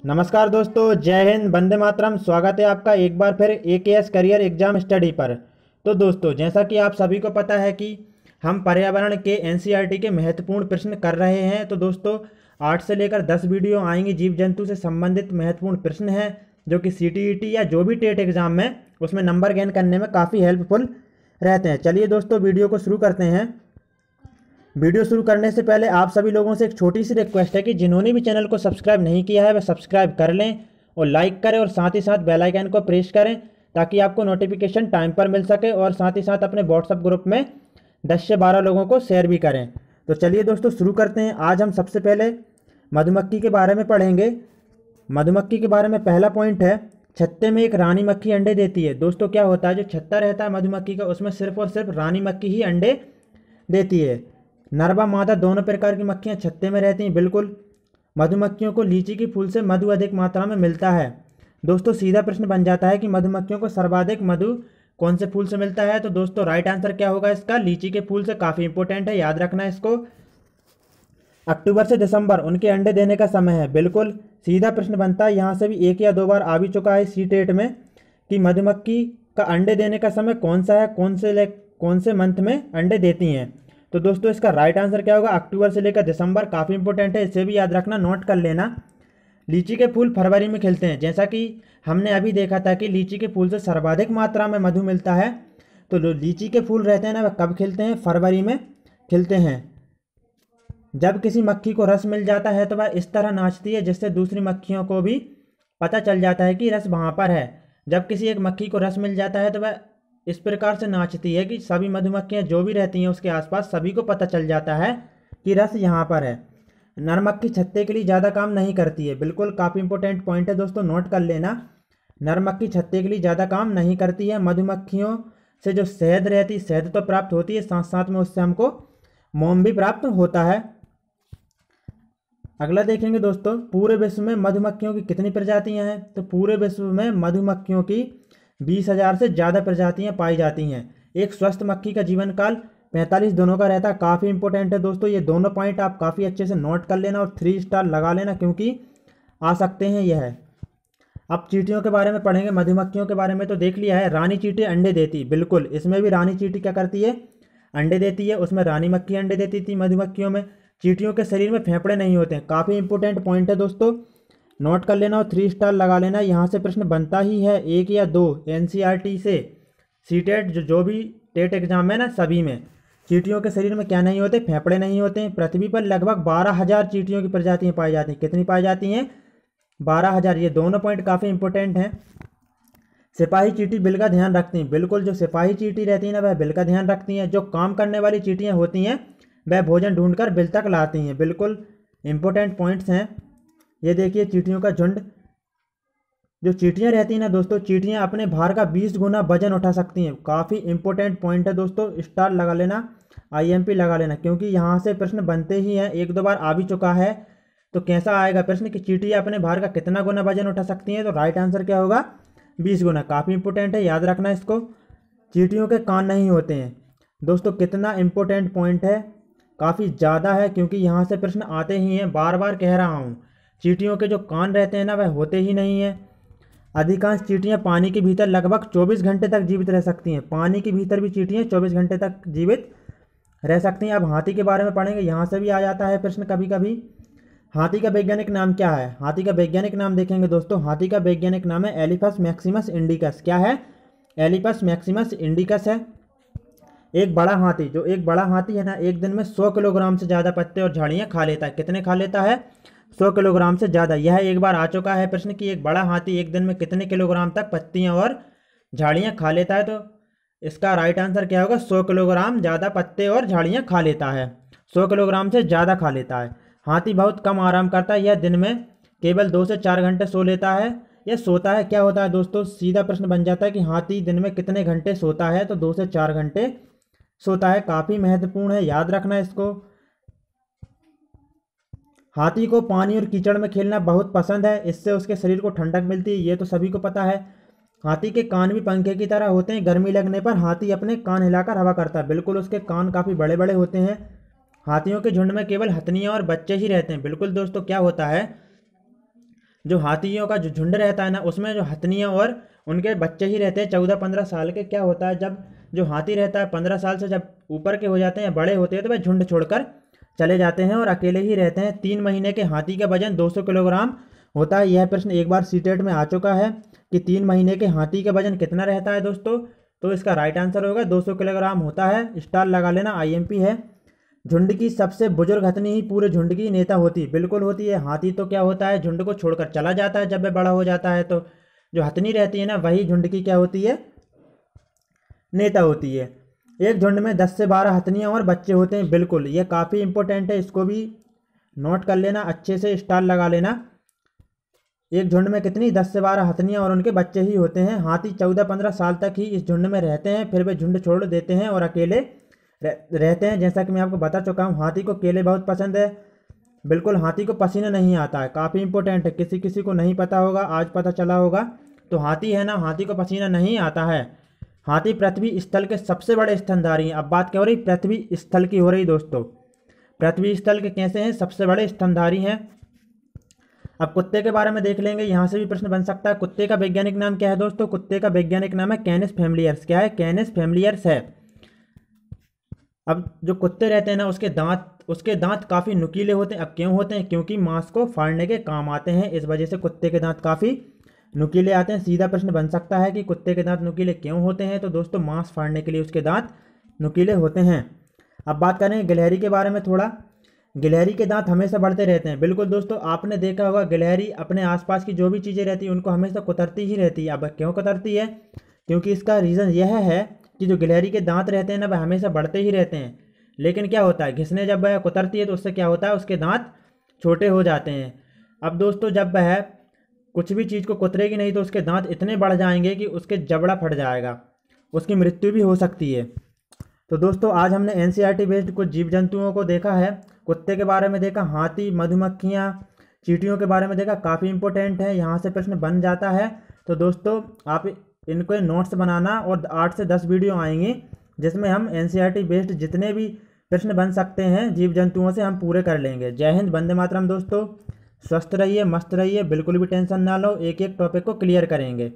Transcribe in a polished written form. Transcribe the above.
नमस्कार दोस्तों, जय हिंद, वंदे मातरम। स्वागत है आपका एक बार फिर AKS करियर एग्जाम स्टडी पर। तो दोस्तों, जैसा कि आप सभी को पता है कि हम पर्यावरण के NCERT के महत्वपूर्ण प्रश्न कर रहे हैं। तो दोस्तों, 8 से लेकर 10 वीडियो आएंगी जीव जंतु से संबंधित महत्वपूर्ण प्रश्न हैं, जो कि CTET या जो भी टेट एग्जाम में उसमें नंबर गेन करने में काफ़ी हेल्पफुल रहते हैं। चलिए दोस्तों, वीडियो को शुरू करते हैं। वीडियो शुरू करने से पहले आप सभी लोगों से एक छोटी सी रिक्वेस्ट है कि जिन्होंने भी चैनल को सब्सक्राइब नहीं किया है वह सब्सक्राइब कर लें और लाइक करें, और साथ ही साथ बेल आइकन को प्रेस करें ताकि आपको नोटिफिकेशन टाइम पर मिल सके, और साथ ही साथ अपने व्हाट्सएप ग्रुप में 10 से 12 लोगों को शेयर भी करें। तो चलिए दोस्तों, शुरू करते हैं। आज हम सबसे पहले मधुमक्खी के बारे में पढ़ेंगे। मधुमक्खी के बारे में पहला पॉइंट है, छत्ते में एक रानी मक्खी अंडे देती है। दोस्तों, क्या होता है, जो छत्ता रहता है मधुमक्खी का, उसमें सिर्फ और सिर्फ रानी मक्खी ही अंडे देती है। नर व मादा दोनों प्रकार की मक्खियां छत्ते में रहती हैं। बिल्कुल। मधुमक्खियों को लीची के फूल से मधु अधिक मात्रा में मिलता है। दोस्तों, सीधा प्रश्न बन जाता है कि मधुमक्खियों को सर्वाधिक मधु कौन से फूल से मिलता है। तो दोस्तों, राइट आंसर क्या होगा इसका, लीची के फूल से। काफ़ी इंपॉर्टेंट है, याद रखना इसको। अक्टूबर से दिसंबर उनके अंडे देने का समय है। बिल्कुल सीधा प्रश्न बनता है, यहाँ से भी 1 या 2 बार आ भी चुका है CTET में कि मधुमक्खी का अंडे देने का समय कौन सा है, कौन से मंथ में अंडे देती हैं। तो दोस्तों, इसका राइट आंसर क्या होगा, अक्टूबर से लेकर दिसंबर। काफ़ी इंपॉर्टेंट है, इसे भी याद रखना, नोट कर लेना। लीची के फूल फरवरी में खिलते हैं। जैसा कि हमने अभी देखा था कि लीची के फूल से सर्वाधिक मात्रा में मधु मिलता है। तो जो लीची के फूल रहते हैं ना, वह कब खिलते हैं, फरवरी में खिलते हैं। जब किसी मक्खी को रस मिल जाता है तो वह इस तरह नाचती है जिससे दूसरी मक्खियों को भी पता चल जाता है कि रस वहाँ पर है। जब किसी एक मक्खी को रस मिल जाता है तो वह इस प्रकार से नाचती है कि सभी मधुमक्खियाँ जो भी रहती हैं उसके आसपास सभी को पता चल जाता है कि रस यहाँ पर है। नर मक्खी छत्ते के लिए ज़्यादा काम नहीं करती है। बिल्कुल, काफ़ी इंपॉर्टेंट पॉइंट है दोस्तों, नोट कर लेना। नर मक्खी छत्ते के लिए ज़्यादा काम नहीं करती है। मधुमक्खियों से जो शहद रहती है, शहद तो प्राप्त होती है, साथ साथ में उससे हमको मोम भी प्राप्त होता है। अगला देखेंगे दोस्तों, पूरे विश्व में मधुमक्खियों की कितनी प्रजातियां हैं। तो पूरे विश्व में मधुमक्खियों की 20,000 से ज़्यादा प्रजातियां पाई जाती हैं। एक स्वस्थ मक्खी का जीवन काल 45 दिनों का रहता है। काफ़ी इंपॉर्टेंट है दोस्तों, ये दोनों पॉइंट आप काफ़ी अच्छे से नोट कर लेना और 3 स्टार लगा लेना, क्योंकि आ सकते हैं यह। अब चींटियों के बारे में पढ़ेंगे। मधुमक्खियों के बारे में तो देख लिया है, रानी चींटी अंडे देती। बिल्कुल, इसमें भी रानी चींटी क्या करती है, अंडे देती है। उसमें रानी मक्खी अंडे देती थी मधुमक्खियों में। चींटियों के शरीर में फेफड़े नहीं होते हैं। काफ़ी इंपॉर्टेंट पॉइंट है दोस्तों, नोट कर लेना और 3 स्टार लगा लेना। यहाँ से प्रश्न बनता ही है, 1 या 2 NCERT से CTET जो भी टेट एग्जाम है ना, सभी में चींटियों के शरीर में क्या नहीं होते, फेफड़े नहीं होते हैं। पृथ्वी पर लगभग 12,000 चींटियों की प्रजातियाँ पाई जाती हैं। कितनी पाई जाती हैं, 12,000। ये दोनों पॉइंट काफ़ी इंपॉर्टेंट हैं। सिपाही चींटी बिल का ध्यान रखती हैं। बिल्कुल, जो सिपाही चींटी रहती है ना, वह बिल का ध्यान रखती हैं। जो काम करने वाली चींटियाँ होती हैं वह भोजन ढूंढकर बिल तक लाती हैं। बिल्कुल इंपॉर्टेंट पॉइंट्स हैं। ये देखिए, चींटियों का झुंड। जो चींटियां रहती हैं ना दोस्तों, चींटियां अपने भार का 20 गुना वजन उठा सकती हैं। काफ़ी इंपॉर्टेंट पॉइंट है दोस्तों, स्टार लगा लेना, IMP लगा लेना, क्योंकि यहाँ से प्रश्न बनते ही हैं। 1-2 बार आ भी चुका है। तो कैसा आएगा प्रश्न कि चींटियां अपने भार का कितना गुना वजन उठा सकती हैं। तो राइट आंसर क्या होगा, 20 गुना। काफ़ी इंपॉर्टेंट है, याद रखना इसको। चींटियों के कान नहीं होते हैं। दोस्तों, कितना इंपॉर्टेंट पॉइंट है, काफ़ी ज़्यादा है, क्योंकि यहाँ से प्रश्न आते ही हैं। बार बार कह रहा हूँ, चींटियों के जो कान रहते हैं ना, वह होते ही नहीं हैं। अधिकांश चींटियाँ पानी के भीतर लगभग 24 घंटे तक जीवित रह सकती हैं। पानी के भीतर भी चींटियाँ 24 घंटे तक जीवित रह सकती हैं। अब हाथी के बारे में पढ़ेंगे। यहाँ से भी आ जाता है प्रश्न कभी कभी। हाथी का वैज्ञानिक नाम क्या है। हाथी का वैज्ञानिक नाम देखेंगे दोस्तों। हाथी का वैज्ञानिक नाम है एलिपस मैक्सिमस इंडिकस। क्या है, एलिपस मैक्सिमस इंडिकस है। एक बड़ा हाथी है ना, एक दिन में 100 किलोग्राम से ज़्यादा पत्ते और झाड़ियाँ खा लेता है। कितने खा लेता है, 100 किलोग्राम से ज़्यादा। यह एक बार आ चुका है प्रश्न कि एक बड़ा हाथी एक दिन में कितने किलोग्राम तक पत्तियाँ और झाड़ियाँ खा लेता है। तो इसका राइट आंसर क्या होगा, 100 किलोग्राम ज़्यादा पत्ते और झाड़ियाँ खा लेता है। 100 किलोग्राम से ज़्यादा खा लेता है। हाथी बहुत कम आराम करता है। यह दिन में केवल 2 से 4 घंटे सो लेता है। यह सोता है। क्या होता है दोस्तों, सीधा प्रश्न बन जाता है कि हाथी दिन में कितने घंटे सोता है। तो 2 से 4 घंटे सोता है। काफ़ी महत्वपूर्ण है, याद रखना इसको। हाथी को पानी और कीचड़ में खेलना बहुत पसंद है। इससे उसके शरीर को ठंडक मिलती है, ये तो सभी को पता है। हाथी के कान भी पंखे की तरह होते हैं। गर्मी लगने पर हाथी अपने कान हिलाकर हवा करता है। बिल्कुल, उसके कान काफ़ी बड़े बड़े होते हैं। हाथियों के झुंड में केवल हथनियाँ और बच्चे ही रहते हैं। बिल्कुल दोस्तों, क्या होता है, जो हाथियों का जो झुंड रहता है ना, उसमें जो हथनियाँ और उनके बच्चे ही रहते हैं 14-15 साल के। क्या होता है, जब जो हाथी रहता है 15 साल से जब ऊपर के हो जाते हैं, बड़े होते हैं, तो वह झुंड छोड़कर चले जाते हैं और अकेले ही रहते हैं। 3 महीने के हाथी का वजन 200 किलोग्राम होता है। यह प्रश्न एक बार सीटेट में आ चुका है कि 3 महीने के हाथी का वजन कितना रहता है दोस्तों। तो इसका राइट आंसर होगा 200 किलोग्राम होता है। स्टार लगा लेना, IMP है। झुंड की सबसे बुजुर्ग हथनी ही पूरे झुंड की नेता होती है। बिल्कुल होती है। हाथी तो क्या होता है, झुंड को छोड़कर चला जाता है जब वह बड़ा हो जाता है। तो जो हथनी रहती है ना, वही झुंड की क्या होती है, नेता होती है। एक झुंड में 10 से 12 हथनियां और बच्चे होते हैं। बिल्कुल, ये काफ़ी इंपॉर्टेंट है, इसको भी नोट कर लेना, अच्छे से स्टार लगा लेना। एक झुंड में कितनी, 10 से 12 हथनियां और उनके बच्चे ही होते हैं। हाथी 14-15 साल तक ही इस झुंड में रहते हैं, फिर वे झुंड छोड़ देते हैं और अकेले रहते हैं। जैसा कि मैं आपको बता चुका हूँ, हाथी को केले बहुत पसंद है। बिल्कुल, हाथी को पसीना नहीं आता है, काफ़ी इंपॉर्टेंट है, किसी किसी को नहीं पता होगा, आज पता चला होगा। तो हाथी है ना, हाथी को पसीना नहीं आता है। हाथी पृथ्वी स्थल के सबसे बड़े स्तनधारी हैं। अब बात क्या हो रही, पृथ्वी स्थल की हो रही दोस्तों। पृथ्वी स्थल के कैसे हैं, सबसे बड़े स्तनधारी हैं। अब कुत्ते के बारे में देख लेंगे, यहाँ से भी प्रश्न बन सकता है। कुत्ते का वैज्ञानिक नाम क्या है दोस्तों, कुत्ते का वैज्ञानिक नाम है कैनिस फैमिलियर्स। क्या है, कैनिस फैमिलियर्स है। अब जो कुत्ते रहते हैं ना, उसके दांत काफ़ी नुकीले होते हैं। अब क्यों होते हैं, क्योंकि मांस को फाड़ने के काम आते हैं, इस वजह से कुत्ते के दांत काफ़ी नुकीले आते हैं। सीधा प्रश्न बन सकता है कि कुत्ते के दांत नुकीले क्यों होते हैं, तो दोस्तों मांस फाड़ने के लिए उसके दांत नुकीले होते हैं। अब बात करें गिलहरी के बारे में थोड़ा। गिलहरी के दांत हमेशा बढ़ते रहते हैं। बिल्कुल दोस्तों, आपने देखा होगा गिलहरी अपने आसपास की जो भी चीज़ें रहती हैं उनको हमेशा कुतरती ही रहती है। अब क्यों कुतरती है, क्योंकि इसका रीज़न यह है कि जो गिलहरी के दांत रहते हैं ना, वह हमेशा बढ़ते ही रहते हैं। लेकिन क्या होता है, घिसने जब वह कुतरती है तो उससे क्या होता है, उसके दांत छोटे हो जाते हैं। अब दोस्तों, जब वह कुछ भी चीज़ को कुतरेगी नहीं तो उसके दांत इतने बढ़ जाएंगे कि उसके जबड़ा फट जाएगा, उसकी मृत्यु भी हो सकती है। तो दोस्तों, आज हमने NCERT बेस्ड कुछ जीव जंतुओं को देखा है। कुत्ते के बारे में देखा, हाथी, मधुमक्खियाँ, चींटियों के बारे में देखा, काफ़ी इंपॉर्टेंट है, यहाँ से प्रश्न बन जाता है। तो दोस्तों, आप इनको नोट्स बनाना और 8 से 10 वीडियो आएंगी जिसमें हम NCERT बेस्ड जितने भी प्रश्न बन सकते हैं जीव जंतुओं से हम पूरे कर लेंगे। जय हिंद, वंदे मातरम दोस्तों। स्वस्थ रहिए, मस्त रहिए, बिल्कुल भी टेंशन ना लो, एक एक टॉपिक को क्लियर करेंगे।